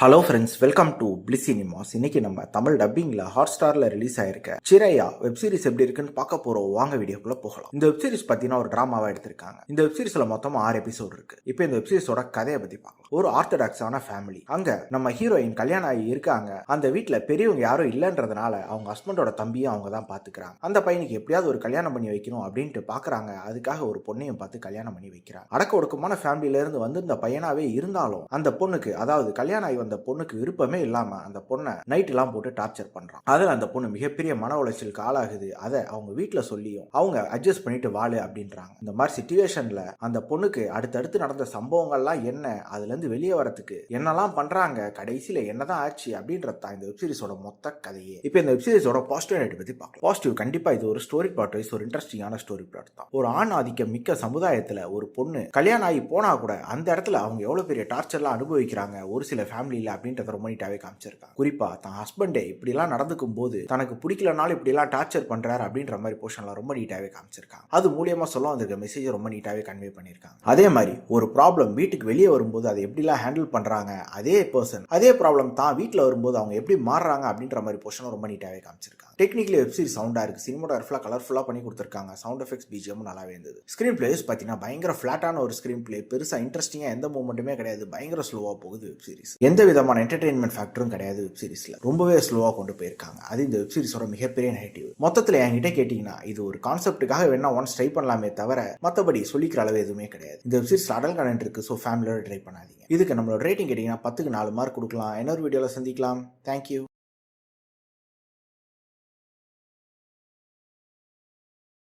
Hello friends, welcome to bliss cinemas. இன்னைக்கு நம்ம Tamil டப்பிங்ல hot ஸ்டார்ல ரிலீஸ் ஆயிருக்க சிரையா வெப் சீரிஸ் எப்படி இருக்குன்னு பார்க்க போறோம். வாங்க வீடியோக்குள்ள போகலாம். இந்த வெப் சீரிஸ் பார்த்தீங்கன்னா ஒரு டிராமாவா எடுத்திருக்காங்க. இந்த வெப் சீரிஸ்ல மொத்தமா 6 எபிசோட் இருக்கு. இப்போ இந்த வெப் சீரிஸோட கதையை பத்தி பார்க்கலாம். ஒரு ஆர்த்தடாக்ஸான ஃபேமிலி, அங்க நம்ம ஹீரோயின் கல்யாணம் ஆகி இருக்காங்க. அந்த வீட்டுல பெரியவங்க யாரும் இல்லைன்றதுனால அவங்க ஹஸ்பண்டோட தம்பியும் அவங்க தான் பாத்துக்கிறாங்க. அந்த பையனுக்கு எப்படியாவது ஒரு கல்யாணம் பண்ணி வைக்கணும் அப்படின்ட்டு பாக்குறாங்க. அதுக்காக ஒரு பொண்ணையும் பார்த்து கல்யாணம் பண்ணி வைக்கிறாங்க. அடக்க ஒடுக்கமான ஃபேமிலியில இருந்து வந்து இந்த பையனாவே இருந்தாலும் அந்த பொண்ணுக்கு, அதாவது கல்யாணம் ஆகி அந்த பொண்ணுக்கு விருப்பமே இல்லாம அந்த பொண்ணை நைட் எல்லாம் போட்டு டார்ச்சர் பண்றான். அதில் அந்த பொண்ணு மிகப்பெரிய மன உளைச்சலுக்கு ஆளாகுது. அதை அவங்க வீட்டுல சொல்லியும் அவங்க அட்ஜஸ்ட் பண்ணிட்டு வாழு அப்படின்றாங்க. இந்த மாதிரி சிச்சுவேஷன்ல அந்த பொண்ணுக்கு அடுத்தடுத்து நடந்த சம்பவங்கள்லாம் என்ன, அதுல இருந்து வெளியே வரதுக்கு என்னெல்லாம் பண்றாங்க, கடைசியில என்னதான் ஆச்சு அப்படின்றது இந்த வெப் சீரிஸோட மொத்த கதையே. இப்போ இந்த வெப் சீரிஸோட பாசிட்டிவ் நைட் பத்தி பார்க்கலாம். பாசிட்டிவ் கண்டிப்பா இது ஒரு ஸ்டோரி பிளாட் வைஸ் ஒரு இன்ட்ரெஸ்டிங்கான ஸ்டோரி பிளாட் தான். ஒரு ஆண் ஆதிக்க மிக்க சமுதாயத்துல ஒரு பொண்ணு கல்யாணம் ஆகி போனா கூட அந்த இடத்துல அவங்க எவ்வளவு பெரிய டார்ச்சர்லாம் அனுபவிக்கிறாங்க ஒரு சில ஃபேமிலியில அப்படின்றத ரொம்ப நீட்டாவே காமிச்சிருக்காங்க. குறிப்பா தான் ஹஸ்பண்டே இப்படிலாம் நடந்துக்கும் போது தனக்கு பிடிக்கலனாலும் இப்படிலாம் டார்ச்சர் பண்றாரு அப்படின்ற மாதிரி போர்ஷன்லாம் ரொம்ப நீட்டாவே காமிச்சிருக்காங்க. அது மூலியமா சொல்ல வந்திருக்க மெசேஜ் ரொம்ப நீட்டாவே கன்வே பண்ணிருக்காங்க. அதே மாதிரி ஒரு ப்ராப்ளம் வீட்டுக்கு வெளியே வரும்போது அதை எப்படிலாம் ஹேண்டில் பண்றாங்க, அதே பர்சன் அதே ப்ராப்ளம் தான் வீட்டில் வரும்போது அவங்க எப்படி மாறுறாங்க அப்படின்ற மாதிரி போர்ஷன் ரொம்ப நீட்டாவே காமிச்சிருக்காங்க. டெக்னிக்கலி வெப் சீரிஸ் சவுண்டா இருக்கு. சினிமாட்டோகிராஃபில கலர்ஃபுல்லா பண்ணி கொடுத்திருக்காங்க. சவுண்ட் எஃபெக்ட்ஸ் பிஜிஎம் நல்லாவே இருந்தது. ஸ்கிரீன் பிளேஸ் பார்த்தீங்கன்னா பயங்கர ஃபிளாட்டான ஒரு ஸ்கிரீன் பிளே, பெருசா இன்ட்ரெஸ்டிங்கா எந்த மூமெண்ட்டுமே கிடையாது. பயங்கர ஸ்லோவா போகுது வெப் சீரிஸ். எந்த விதமான என்டர்டெயின்மெண்ட் ஃபேக்டரும் கிடையாது வெப் சீரிஸ்ல. ரொம்பவே ஸ்லோவா கொண்டு போயிருக்காங்க. அது இந்த வெப் சீரிஸோட மிகப்பெரிய நெகட்டிவ். மொத்தத்தில் என்கிட்ட கேட்டீங்கன்னா இது ஒரு கான்செப்டுக்காக வேணா ஒன்ஸ் ட்ரை பண்ணலாமே தவிர மற்றபடி சொல்லிக்கிற அளவு எதுவுமே கிடையாது. இந்த வெப் சீரிஸ் அடல் கண்டென்ட் இருக்கு. ஸோ ஃபேமிலியோட ட்ரை பண்ணாதீங்க. இதுக்கு நம்மளோட ரேட்டிங் கேட்டீங்கன்னா 10க்கு 4 மார்க் கொடுக்கலாம். இன்னொரு வீடியோல சந்திக்கலாம். தேங்க்யூ.